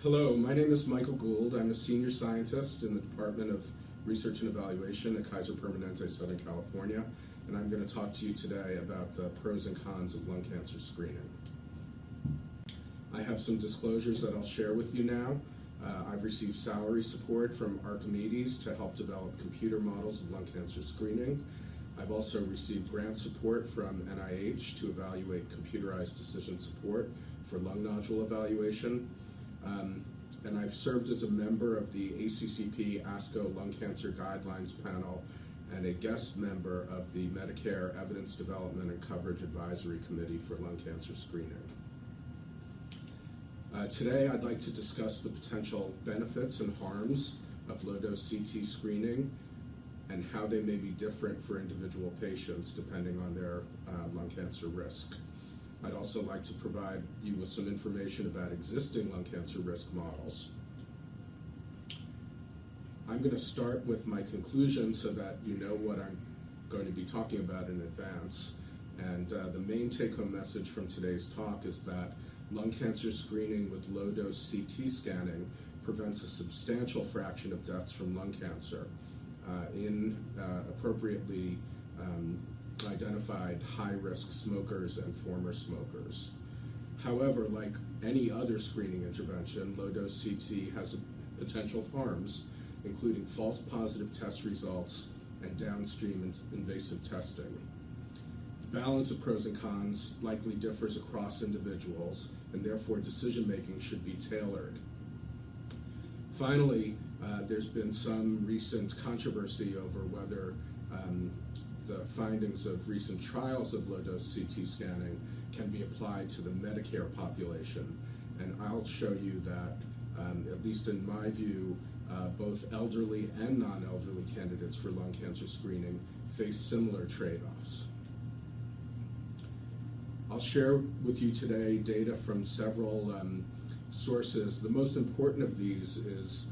Hello, my name is Michael Gould. I'm a senior scientist in the Department of Research and Evaluation at Kaiser Permanente, Southern California, and I'm going to talk to you today about the pros and cons of lung cancer screening. I have some disclosures that I'll share with you now. I've received salary support from Archimedes to help develop computer models of lung cancer screening. I've also received grant support from NIH to evaluate computerized decision support for lung nodule evaluation. And I've served as a member of the ACCP ASCO Lung Cancer Guidelines Panel and a guest member of the Medicare Evidence Development and Coverage Advisory Committee for Lung Cancer Screening. Today I'd like to discuss the potential benefits and harms of low-dose CT screening and how they may be different for individual patients depending on their lung cancer risk. I'd also like to provide you with some information about existing lung cancer risk models. I'm going to start with my conclusion so that you know what I'm going to be talking about in advance. And the main take-home message from today's talk is that lung cancer screening with low-dose CT scanning prevents a substantial fraction of deaths from lung cancer in appropriately identified high-risk smokers and former smokers. However, like any other screening intervention, low-dose CT has potential harms, including false positive test results and downstream invasive testing. The balance of pros and cons likely differs across individuals, and therefore decision-making should be tailored. Finally, there's been some recent controversy over whether the findings of recent trials of low-dose CT scanning can be applied to the Medicare population. And I'll show you that, at least in my view, both elderly and non-elderly candidates for lung cancer screening face similar trade-offs. I'll share with you today data from several sources. The most important of these is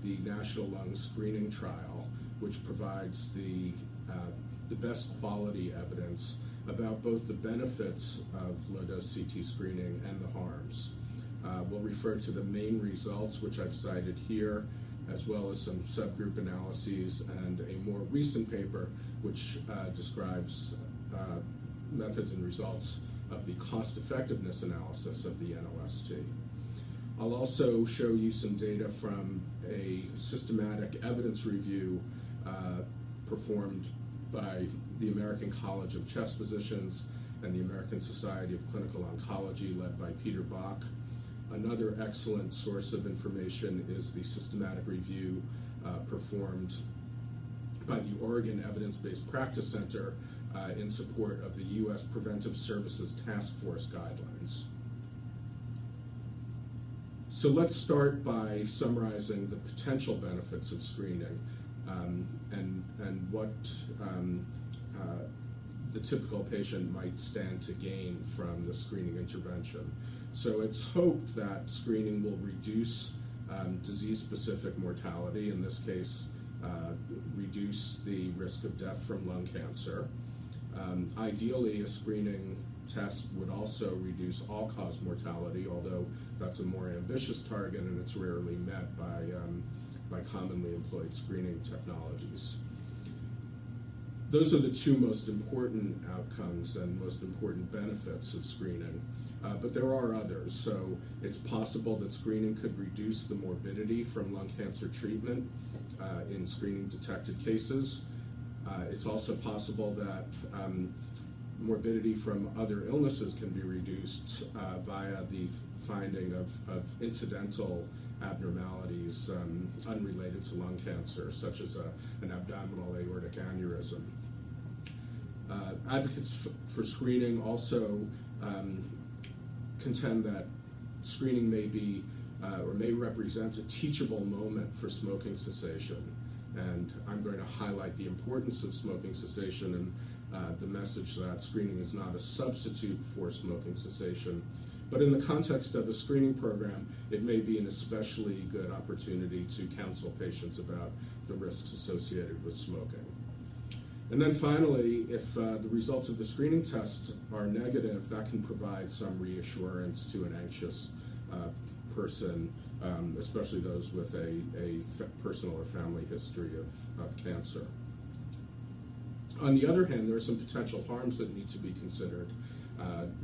the National Lung Screening Trial, which provides the best quality evidence about both the benefits of low-dose CT screening and the harms. We'll refer to the main results, which I've cited here, as well as some subgroup analyses and a more recent paper which describes methods and results of the cost-effectiveness analysis of the NLST. I'll also show you some data from a systematic evidence review performed by the American College of Chest Physicians and the American Society of Clinical Oncology, led by Peter Bach. Another excellent source of information is the systematic review performed by the Oregon Evidence-Based Practice Center in support of the U.S. Preventive Services Task Force guidelines. So let's start by summarizing the potential benefits of screening and what the typical patient might stand to gain from the screening intervention. So it's hoped that screening will reduce disease-specific mortality, in this case, reduce the risk of death from lung cancer. Ideally, a screening test would also reduce all-cause mortality, although that's a more ambitious target and it's rarely met by commonly employed screening technologies. Those are the two most important outcomes and most important benefits of screening, but there are others. So it's possible that screening could reduce the morbidity from lung cancer treatment in screening detected cases. It's also possible that morbidity from other illnesses can be reduced via the finding of incidental abnormalities unrelated to lung cancer, such as an abdominal aortic aneurysm. Advocates for screening also contend that screening may be or may represent a teachable moment for smoking cessation. And I'm going to highlight the importance of smoking cessation and the message that screening is not a substitute for smoking cessation. But in the context of a screening program, it may be an especially good opportunity to counsel patients about the risks associated with smoking. And then finally, if the results of the screening test are negative, that can provide some reassurance to an anxious person, especially those with a personal or family history of cancer. On the other hand, there are some potential harms that need to be considered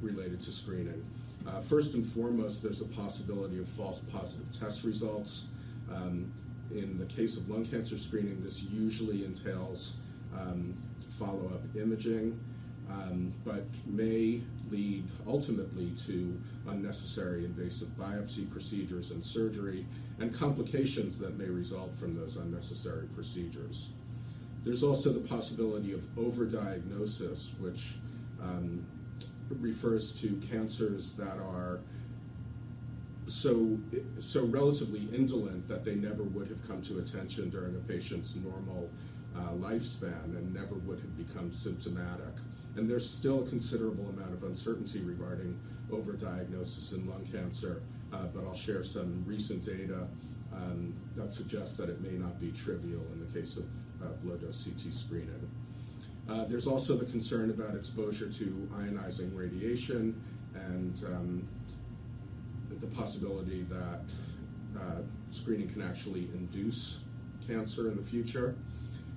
related to screening. First and foremost, there's a possibility of false positive test results. In the case of lung cancer screening, this usually entails follow-up imaging, but may lead ultimately to unnecessary invasive biopsy procedures and surgery, and complications that may result from those unnecessary procedures. There's also the possibility of overdiagnosis, which refers to cancers that are so relatively indolent that they never would have come to attention during a patient's normal lifespan and never would have become symptomatic. And there's still a considerable amount of uncertainty regarding overdiagnosis in lung cancer, but I'll share some recent data that suggests that it may not be trivial in the case of low-dose CT screening. There's also the concern about exposure to ionizing radiation and the possibility that screening can actually induce cancer in the future.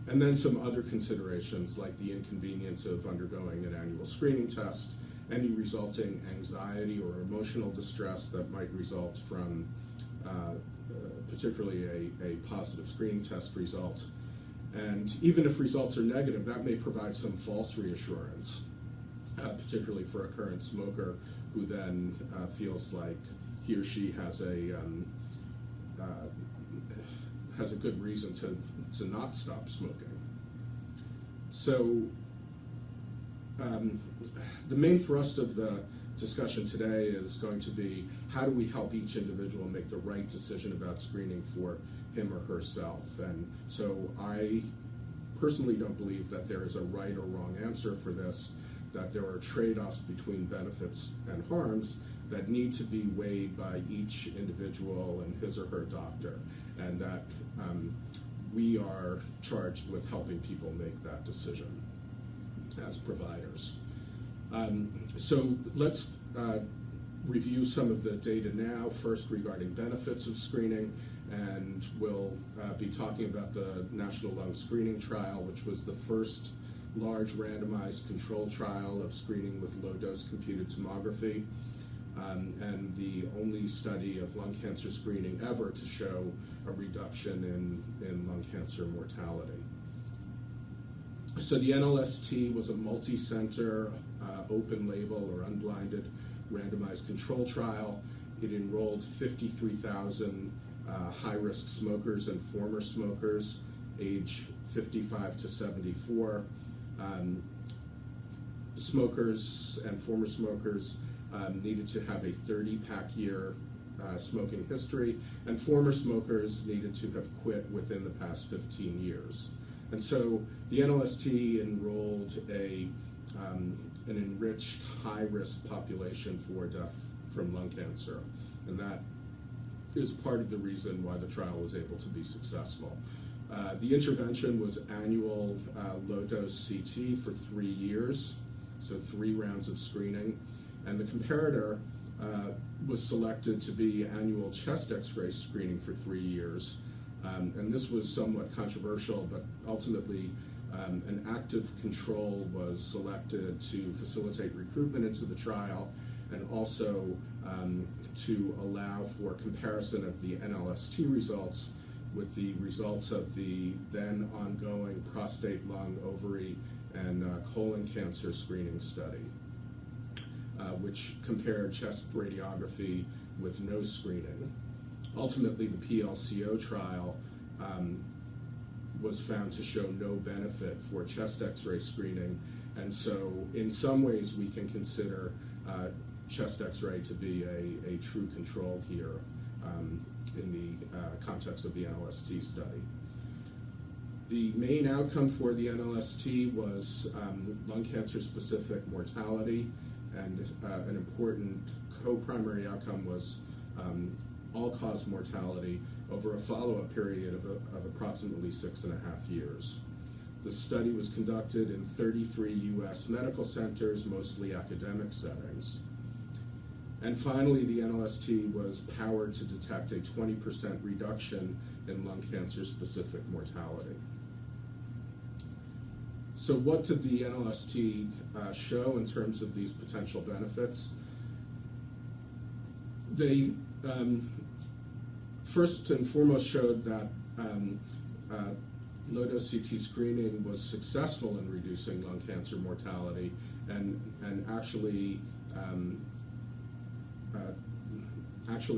And then some other considerations like the inconvenience of undergoing an annual screening test, any resulting anxiety or emotional distress that might result from particularly a positive screening test result. And even if results are negative, that may provide some false reassurance, particularly for a current smoker who then feels like he or she has a good reason to not stop smoking. So the main thrust of the discussion today is going to be how do we help each individual make the right decision about screening for him or herself. And so I personally don't believe that there is a right or wrong answer for this, that there are trade-offs between benefits and harms that need to be weighed by each individual and his or her doctor, and that we are charged with helping people make that decision as providers. So let's review some of the data now, first regarding benefits of screening, and we'll be talking about the National Lung Screening Trial, which was the first large randomized control trial of screening with low-dose computed tomography, and the only study of lung cancer screening ever to show a reduction in lung cancer mortality. So the NLST was a multi-center, open-label or unblinded randomized control trial. It enrolled 53,000 high-risk smokers and former smokers, age 55 to 74. Smokers and former smokers needed to have a 30-pack year smoking history, and former smokers needed to have quit within the past 15 years. And so the NLST enrolled an enriched high-risk population for death from lung cancer, and that is part of the reason why the trial was able to be successful. The intervention was annual low-dose CT for 3 years, so 3 rounds of screening, and the comparator was selected to be annual chest X-ray screening for 3 years. And this was somewhat controversial, but ultimately an active control was selected to facilitate recruitment into the trial, and also to allow for comparison of the NLST results with the results of the then ongoing prostate, lung, ovary, and colon cancer screening study, which compared chest radiography with no screening. Ultimately, the PLCO trial was found to show no benefit for chest X-ray screening, and so in some ways we can consider chest X-ray to be a true control here in the context of the NLST study. The main outcome for the NLST was lung cancer-specific mortality, and an important co-primary outcome was all-cause mortality over a follow-up period of approximately 6.5 years. The study was conducted in 33 U.S. medical centers, mostly academic settings. And finally, the NLST was powered to detect a 20% reduction in lung cancer-specific mortality. So what did the NLST show in terms of these potential benefits? They first and foremost showed that low-dose CT screening was successful in reducing lung cancer mortality and actually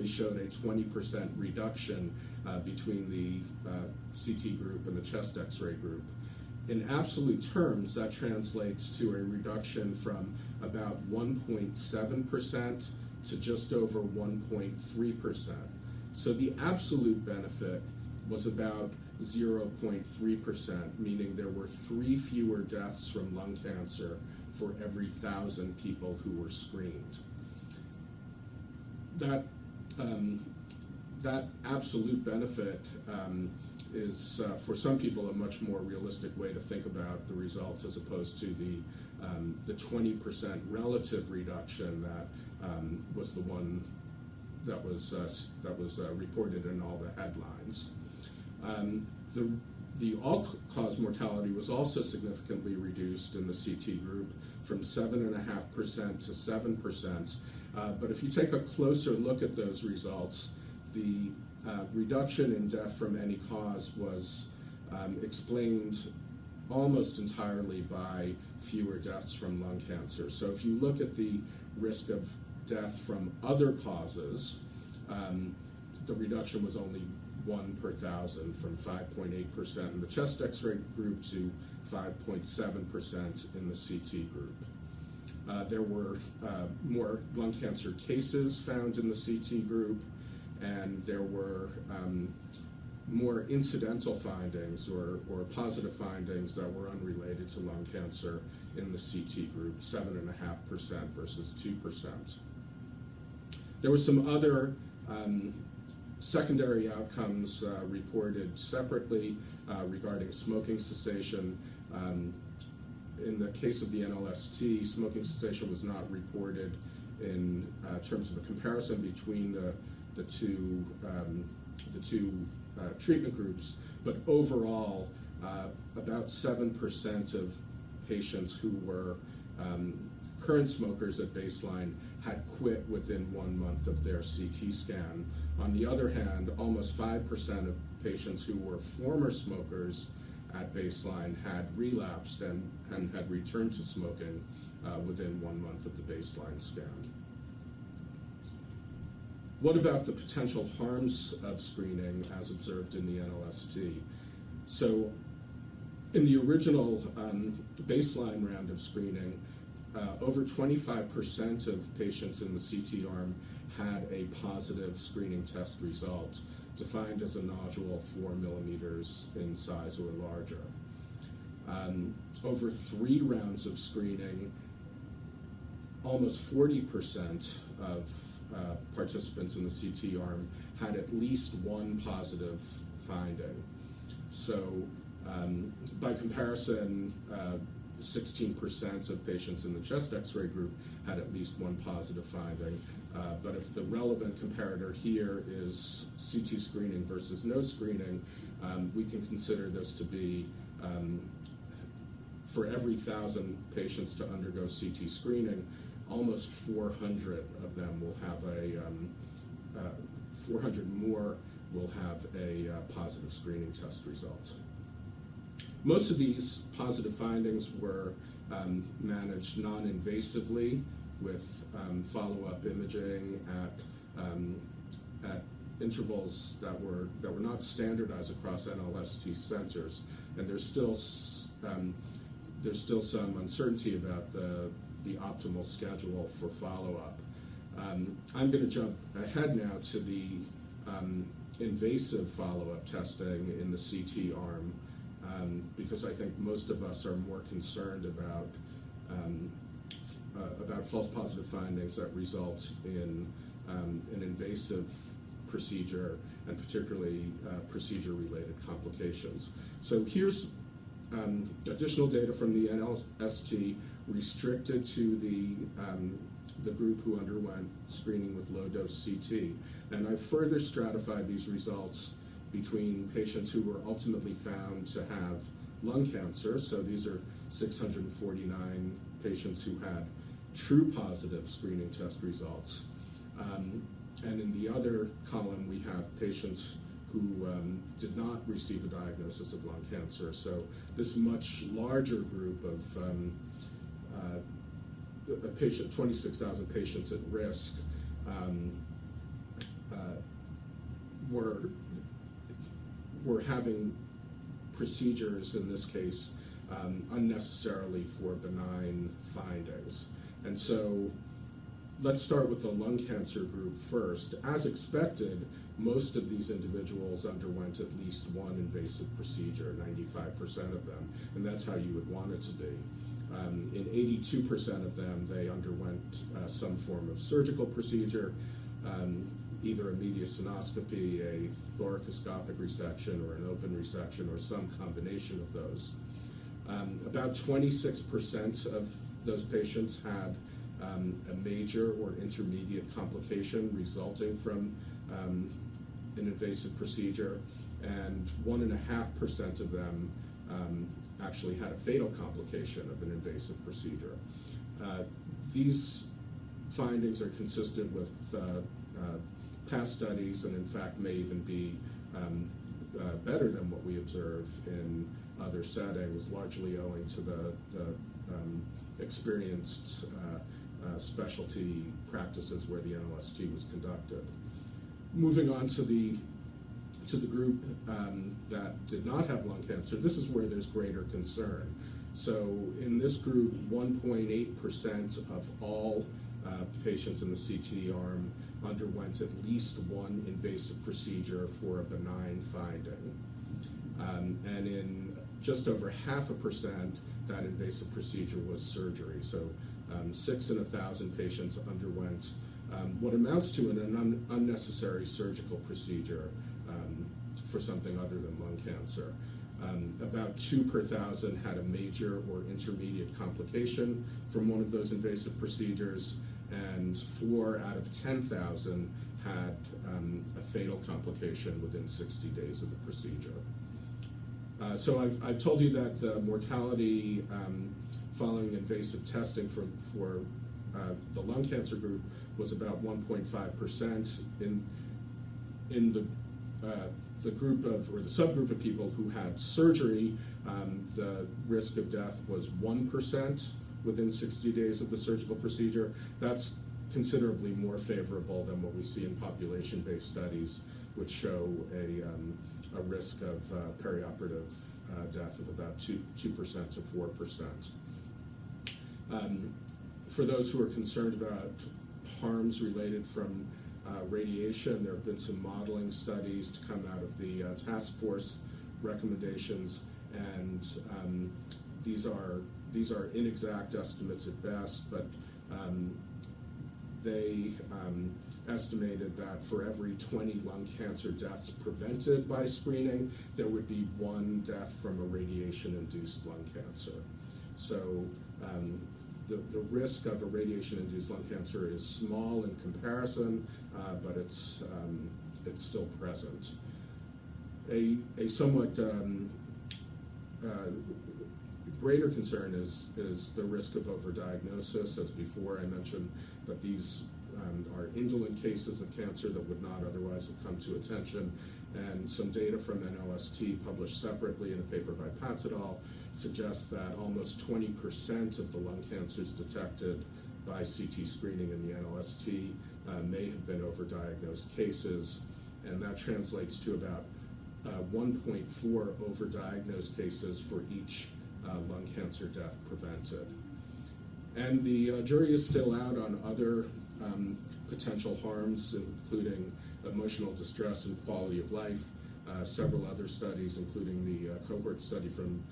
showed a 20% reduction between the CT group and the chest X-ray group. In absolute terms, that translates to a reduction from about 1.7% to just over 1.3%. So the absolute benefit was about 0.3%, meaning there were 3 fewer deaths from lung cancer for every 1,000 people who were screened. That absolute benefit is, for some people, a much more realistic way to think about the results as opposed to the 20% relative reduction that was the one that was reported in all the headlines. The all-cause mortality was also significantly reduced in the CT group from 7.5% to 7%. But if you take a closer look at those results, the reduction in death from any cause was explained almost entirely by fewer deaths from lung cancer. So if you look at the risk of death from other causes, the reduction was only 1 per 1,000, from 5.8% in the chest X-ray group to 5.7% in the CT group. There were more lung cancer cases found in the CT group, and there were more incidental findings or positive findings that were unrelated to lung cancer in the CT group, 7.5% versus 2%. There were some other secondary outcomes reported separately regarding smoking cessation. In the case of the NLST, smoking cessation was not reported in terms of a comparison between the two treatment groups, but overall, about 7% of patients who were current smokers at baseline had quit within 1 month of their CT scan. On the other hand, almost 5% of patients who were former smokers at baseline had relapsed and had returned to smoking within 1 month of the baseline scan. What about the potential harms of screening as observed in the NLST? So in the original baseline round of screening, over 25% of patients in the CT arm had a positive screening test result, defined as a nodule 4 millimeters in size or larger. Over 3 rounds of screening, almost 40% of participants in the CT arm had at least 1 positive finding. So by comparison, 16% of patients in the chest X-ray group had at least 1 positive finding. But if the relevant comparator here is CT screening versus no screening, we can consider this to be for every 1,000 patients to undergo CT screening, almost 400 of them will have 400 more will have a positive screening test result. Most of these positive findings were managed non-invasively with follow-up imaging at intervals that were not standardized across NLST centers, and there's still some uncertainty about the optimal schedule for follow-up. I'm going to jump ahead now to the invasive follow-up testing in the CT arm, because I think most of us are more concerned about false positive findings that result in an invasive procedure, and particularly procedure-related complications. So here's additional data from the NLST restricted to the the group who underwent screening with low-dose CT. And I further stratified these results between patients who were ultimately found to have lung cancer. So these are 649 patients who had true positive screening test results. And in the other column, we have patients who did not receive a diagnosis of lung cancer. So this much larger group of a patient, 26,000 patients at risk, were having procedures, in this case, unnecessarily for benign findings. And so let's start with the lung cancer group first. As expected, most of these individuals underwent at least one invasive procedure, 95% of them, and that's how you would want it to be. In 82% of them, they underwent some form of surgical procedure, either a mediastinoscopy, a thoracoscopic resection, or an open resection, or some combination of those. About 26% of those patients had a major or intermediate complication resulting from an invasive procedure, and 1.5% of them actually had a fatal complication of an invasive procedure. These findings are consistent with past studies, and in fact may even be better than what we observe in other settings, largely owing to the experienced specialty practices where the NLST was conducted. Moving on to the group that did not have lung cancer, this is where there's greater concern. So in this group, 1.8% of all patients in the CT arm underwent at least one invasive procedure for a benign finding. And in just over 0.5%, that invasive procedure was surgery. So 6 in 1,000 patients underwent what amounts to an unnecessary surgical procedure for something other than lung cancer. About 2 per 1,000 had a major or intermediate complication from one of those invasive procedures, and 4 out of 10,000 had a fatal complication within 60 days of the procedure. So I've told you that the mortality following invasive testing for the lung cancer group was about 1.5%. In the group of, or the subgroup of people who had surgery, the risk of death was 1% within 60 days of the surgical procedure. That's considerably more favorable than what we see in population-based studies, which show a risk of perioperative death of about 2% to 4%. For those who are concerned about harms related from radiation, there have been some modeling studies to come out of the task force recommendations, and these are inexact estimates at best, but they estimated that for every 20 lung cancer deaths prevented by screening, there would be 1 death from a radiation-induced lung cancer. So the risk of a radiation-induced lung cancer is small in comparison, but it's still present. A somewhat greater concern is the risk of overdiagnosis. As before, I mentioned that these are indolent cases of cancer that would not otherwise have come to attention, and some data from NLST published separately in a paper by Patz et al. Suggests that almost 20% of the lung cancers detected by CT screening in the NLST may have been overdiagnosed cases, and that translates to about 1.4 overdiagnosed cases for each lung cancer death prevented. And the jury is still out on other potential harms, including emotional distress and quality of life. Several other studies, including the cohort study from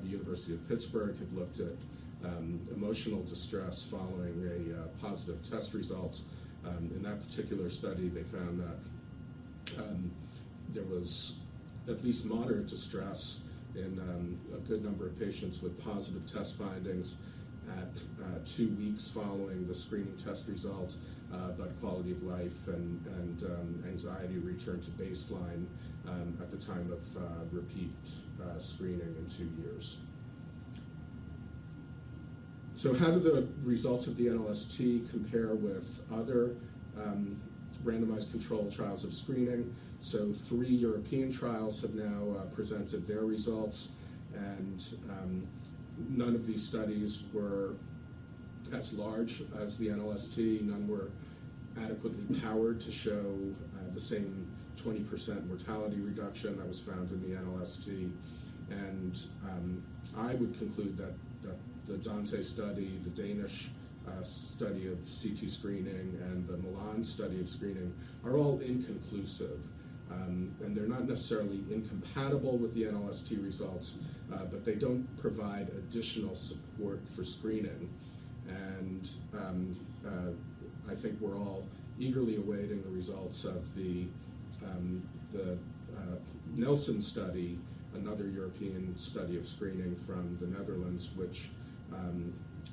the University of Pittsburgh, have looked at emotional distress following a positive test result. In that particular study, they found that there was at least moderate distress in a good number of patients with positive test findings, at 2 weeks following the screening test result, but quality of life and anxiety returned to baseline at the time of repeat screening in 2 years. So how do the results of the NLST compare with other randomized controlled trials of screening? So 3 European trials have now presented their results, and none of these studies were as large as the NLST. None were adequately powered to show the same 20% mortality reduction that was found in the NLST. And I would conclude that the Dante study, the Danish study of CT screening, and the Milan study of screening are all inconclusive. And they're not necessarily incompatible with the NLST results, but they don't provide additional support for screening. And I think we're all eagerly awaiting the results of the Nelson study, another European study of screening from the Netherlands, which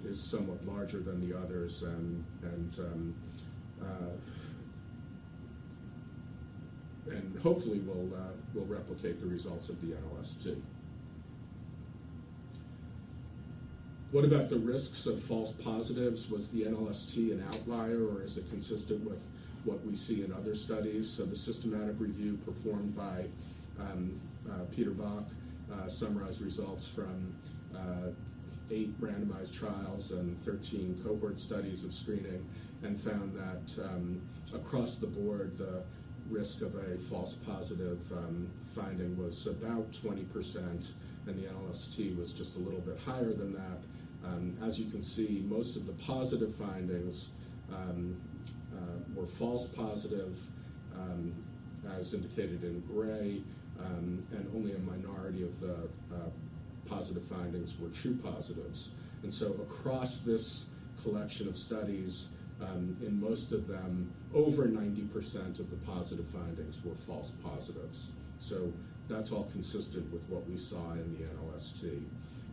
is somewhat larger than the others, and hopefully will replicate the results of the NLST. What about the risks of false positives? Was the NLST an outlier, or is it consistent with what we see in other studies? So the systematic review performed by Peter Bach summarized results from 8 randomized trials and 13 cohort studies of screening, and found that across the board the risk of a false positive finding was about 20%, and the NLST was just a little bit higher than that. As you can see, most of the positive findings were false positive, as indicated in gray, and only a minority of the positive findings were true positives. And so across this collection of studies, in most of them, over 90% of the positive findings were false positives. So that's all consistent with what we saw in the NLST.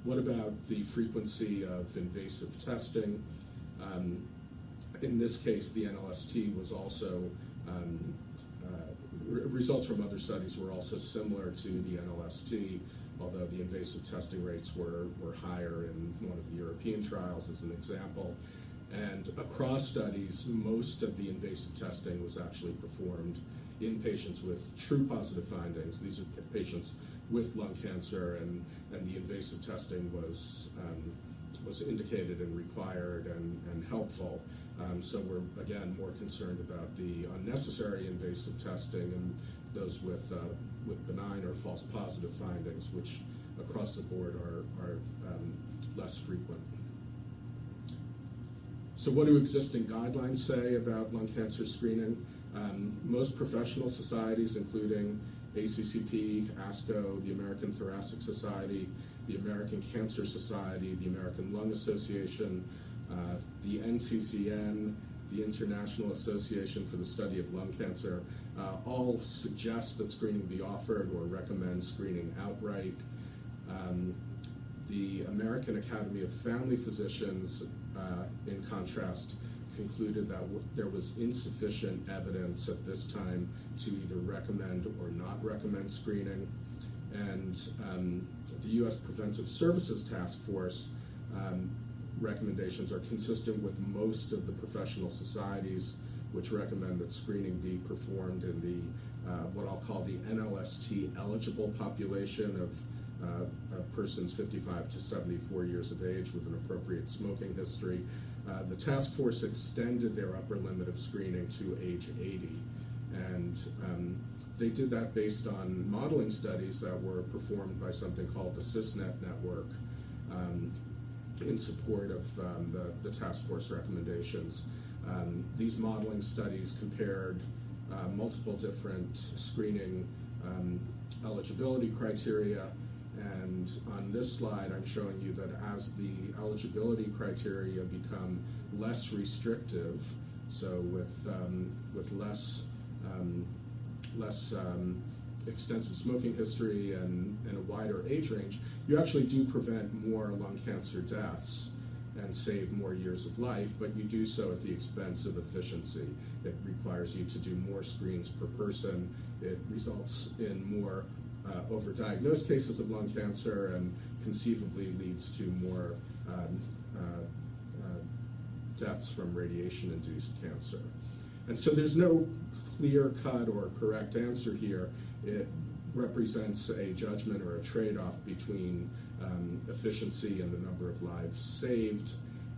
What about the frequency of invasive testing? In this case, the NLST was also, results from other studies were also similar to the NLST, although the invasive testing rates were higher in one of the European trials, as an example. And across studies, most of the invasive testing was actually performed in patients with true positive findings. These are patients with lung cancer, and the invasive testing was indicated and required and helpful. So we're, again, more concerned about the unnecessary invasive testing and those with benign or false positive findings, which across the board are less frequent. So what do existing guidelines say about lung cancer screening? Most professional societies, including ACCP, ASCO, the American Thoracic Society, the American Cancer Society, the American Lung Association, the NCCN, the International Association for the Study of Lung Cancer, all suggest that screening be offered or recommend screening outright. The American Academy of Family Physicians, in contrast, concluded that there was insufficient evidence at this time to either recommend or not recommend screening. And the U.S. Preventive Services Task Force recommendations are consistent with most of the professional societies, which recommend that screening be performed in the what I'll call the NLST eligible population of persons 55 to 74 years of age with an appropriate smoking history. The task force extended their upper limit of screening to age 80, and they did that based on modeling studies that were performed by something called the SysNet network in support of the task force recommendations. These modeling studies compared multiple different screening eligibility criteria, and on this slide I'm showing you that as the eligibility criteria become less restrictive, so with less extensive smoking history and a wider age range, you actually do prevent more lung cancer deaths. and save more years of life, but you do so at the expense of efficiency. It requires you to do more screens per person. It results in more overdiagnosed cases of lung cancer and conceivably leads to more deaths from radiation-induced cancer. And so there's no clear-cut or correct answer here. It represents a judgment or a trade-off between efficiency and the number of lives saved,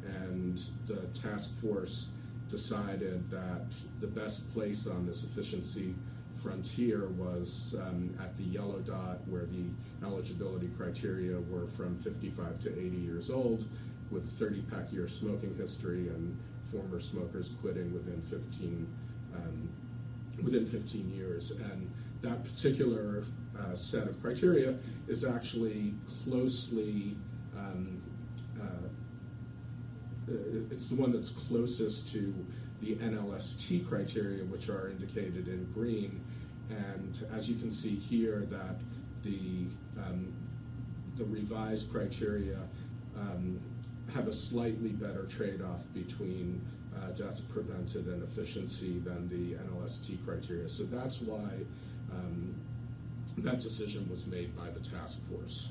and the task force decided that the best place on this efficiency frontier was at the yellow dot, where the eligibility criteria were from 55 to 80 years old, with a 30-pack year smoking history and former smokers quitting within 15 years. And that particular set of criteria is actually closely, it's the one that's closest to the NLST criteria, which are indicated in green. And as you can see here, that the revised criteria have a slightly better trade-off between deaths prevented and efficiency than the NLST criteria. So that's why that decision was made by the task force.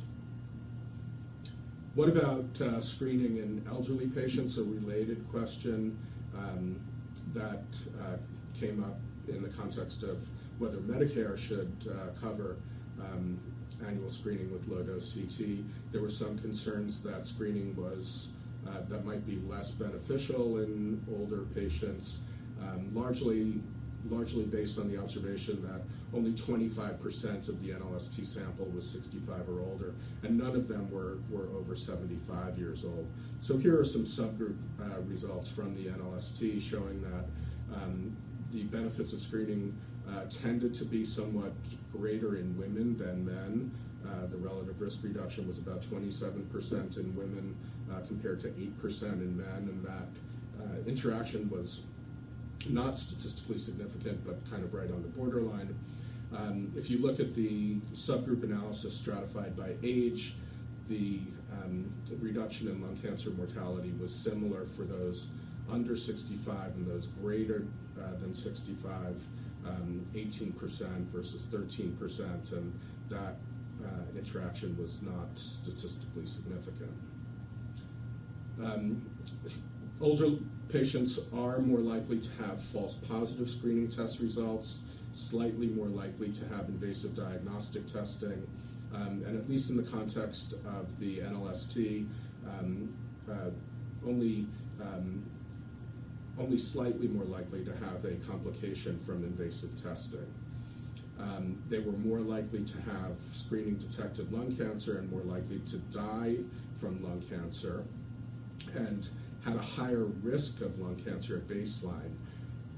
What about screening in elderly patients? A related question that came up in the context of whether Medicare should cover annual screening with low-dose CT. There were some concerns that screening was that might be less beneficial in older patients, largely based on the observation that only 25% of the NLST sample was 65 or older, and none of them were over 75 years old. So here are some subgroup results from the NLST showing that the benefits of screening tended to be somewhat greater in women than men. The relative risk reduction was about 27% in women compared to 8% in men, and that interaction was not statistically significant, but kind of right on the borderline. If you look at the subgroup analysis stratified by age, the reduction in lung cancer mortality was similar for those under 65 and those greater than 65, 18% versus 13%, and that interaction was not statistically significant. Older patients are more likely to have false positive screening test results, slightly more likely to have invasive diagnostic testing, and at least in the context of the NLST, only slightly more likely to have a complication from invasive testing. They were more likely to have screening detected lung cancer and more likely to die from lung cancer, and had a higher risk of lung cancer at baseline.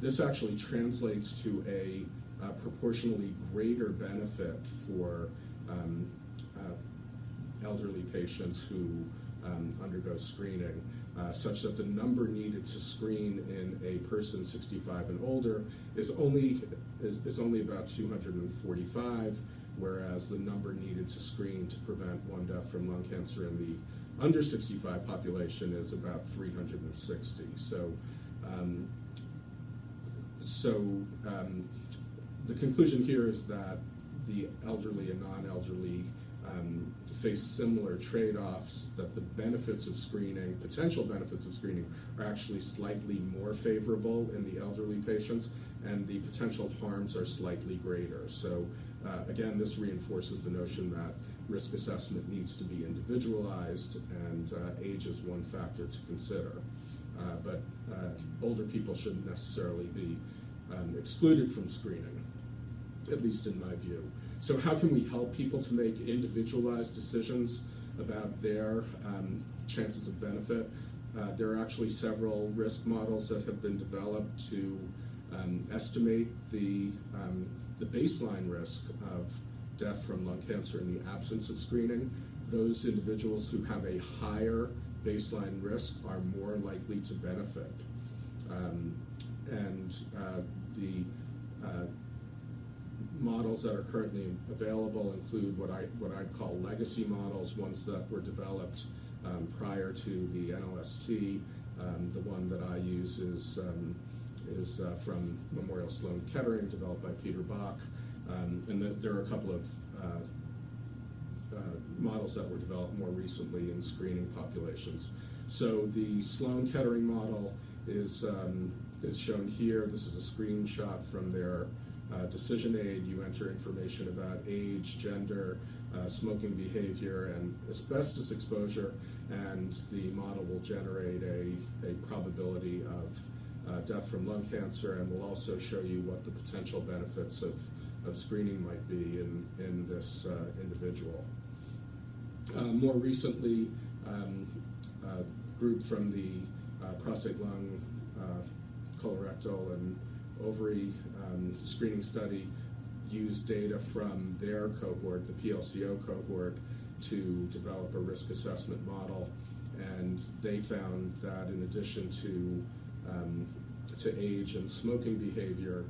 This actually translates to a proportionally greater benefit for elderly patients who undergo screening, such that the number needed to screen in a person 65 and older is only about 245, whereas the number needed to screen to prevent one death from lung cancer in the under 65 population is about 360. The conclusion here is that the elderly and non-elderly face similar trade-offs, that the benefits of screening, potential benefits of screening, are actually slightly more favorable in the elderly patients, and the potential harms are slightly greater. So again, this reinforces the notion that risk assessment needs to be individualized, and age is one factor to consider. But older people shouldn't necessarily be excluded from screening, at least in my view. So how can we help people to make individualized decisions about their chances of benefit? There are actually several risk models that have been developed to estimate the baseline risk of death from lung cancer in the absence of screening. Those individuals who have a higher baseline risk are more likely to benefit. The models that are currently available include what I'd call legacy models, ones that were developed prior to the NLST. The one that I use is from Memorial Sloan Kettering, developed by Peter Bach, and there are a couple of models that were developed more recently in screening populations. So the Sloan Kettering model is shown here. This is a screenshot from their decision aid. You enter information about age, gender, smoking behavior, and asbestos exposure, and the model will generate a probability of death from lung cancer, and will also show you what the potential benefits of screening might be in this individual. More recently, a group from the prostate, lung, colorectal, and ovary screening study used data from their cohort, the PLCO cohort, to develop a risk assessment model, and they found that in addition to age and smoking behavior,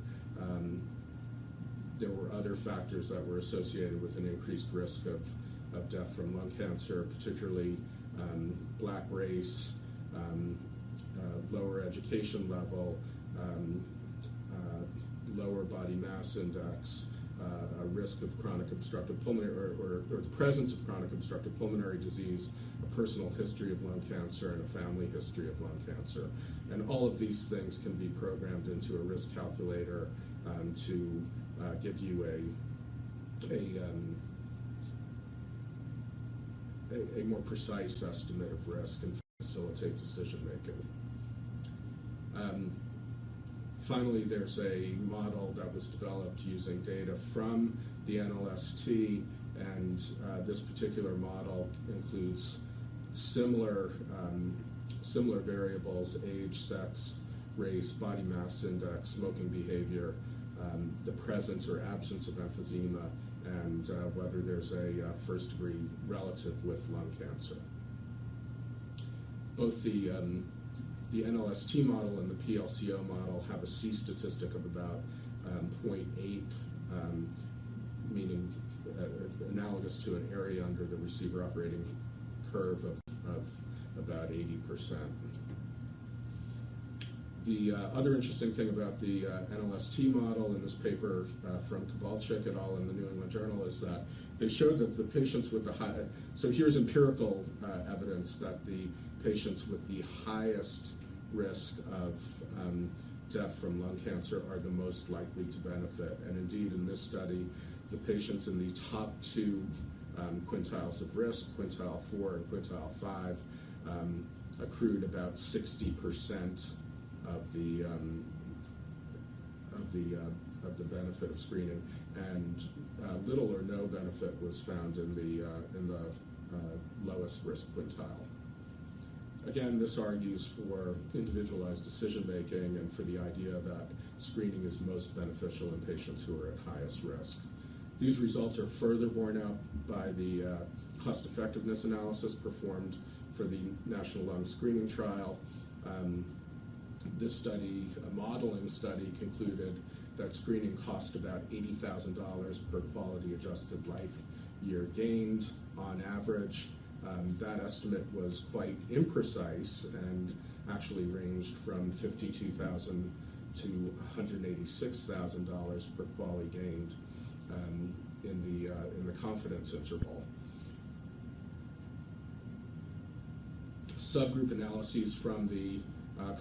there were other factors that were associated with an increased risk of death from lung cancer, particularly black race, lower education level, lower body mass index, a risk of chronic obstructive pulmonary, or the presence of chronic obstructive pulmonary disease, a personal history of lung cancer, and a family history of lung cancer. And all of these things can be programmed into a risk calculator to give you a more precise estimate of risk and facilitate decision making. Finally, there's a model that was developed using data from the NLST, and this particular model includes similar variables: age, sex, race, body mass index, smoking behavior, the presence or absence of emphysema, and whether there's a first-degree relative with lung cancer. Both the NLST model and the PLCO model have a C statistic of about 0.8, meaning analogous to an area under the receiver operating curve of about 80%. The other interesting thing about the NLST model in this paper from Kowalczyk et al. In the New England Journal is that they showed that the patients with the high, so here's empirical evidence that the patients with the highest risk of death from lung cancer are the most likely to benefit. And indeed, in this study, the patients in the top two quintiles of risk, quintile 4 and quintile 5, accrued about 60% of the benefit of screening, and little or no benefit was found in the lowest risk quintile. Again, this argues for individualized decision making and for the idea that screening is most beneficial in patients who are at highest risk. These results are further borne out by the cost-effectiveness analysis performed for the National Lung Screening Trial. This study, a modeling study, concluded that screening cost about $80,000 per quality-adjusted life year gained on average. That estimate was quite imprecise and actually ranged from $52,000 to $186,000 per quality gained in the confidence interval. Subgroup analyses from the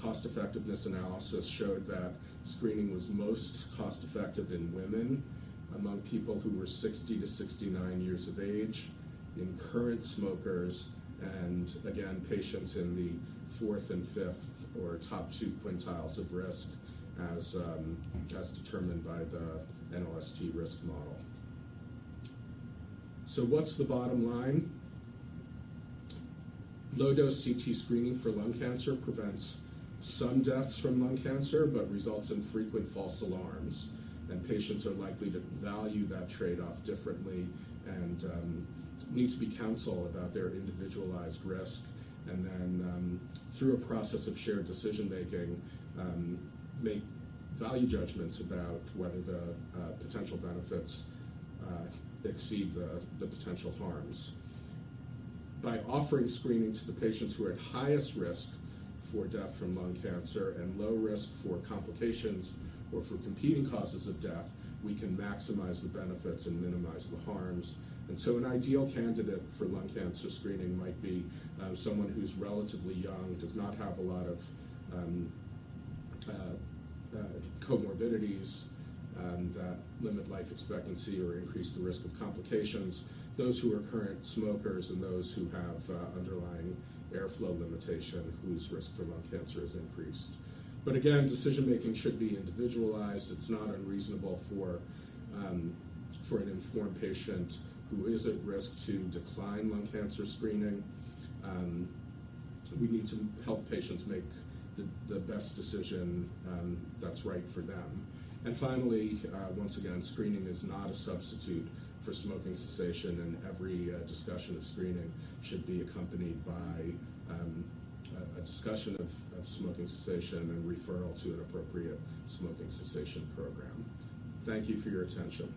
cost-effectiveness analysis showed that screening was most cost-effective in women, among people who were 60 to 69 years of age, in current smokers, and again, patients in the 4th and 5th or top 2 quintiles of risk as determined by the NLST risk model. So what's the bottom line? Low-dose CT screening for lung cancer prevents some deaths from lung cancer, but results in frequent false alarms, and patients are likely to value that trade-off differently and need to be counseled about their individualized risk, and then through a process of shared decision-making, make value judgments about whether the potential benefits exceed the potential harms. by offering screening to the patients who are at highest risk for death from lung cancer and low risk for complications or for competing causes of death, we can maximize the benefits and minimize the harms. And so an ideal candidate for lung cancer screening might be someone who's relatively young, does not have a lot of comorbidities that limit life expectancy or increase the risk of complications, those who are current smokers, and those who have underlying airflow limitation whose risk for lung cancer is increased. But again, decision-making should be individualized. It's not unreasonable for an informed patient who is at risk to decline lung cancer screening. We need to help patients make the best decision that's right for them. And finally, once again, screening is not a substitute for smoking cessation, and every discussion of screening should be accompanied by a discussion of smoking cessation and referral to an appropriate smoking cessation program. Thank you for your attention.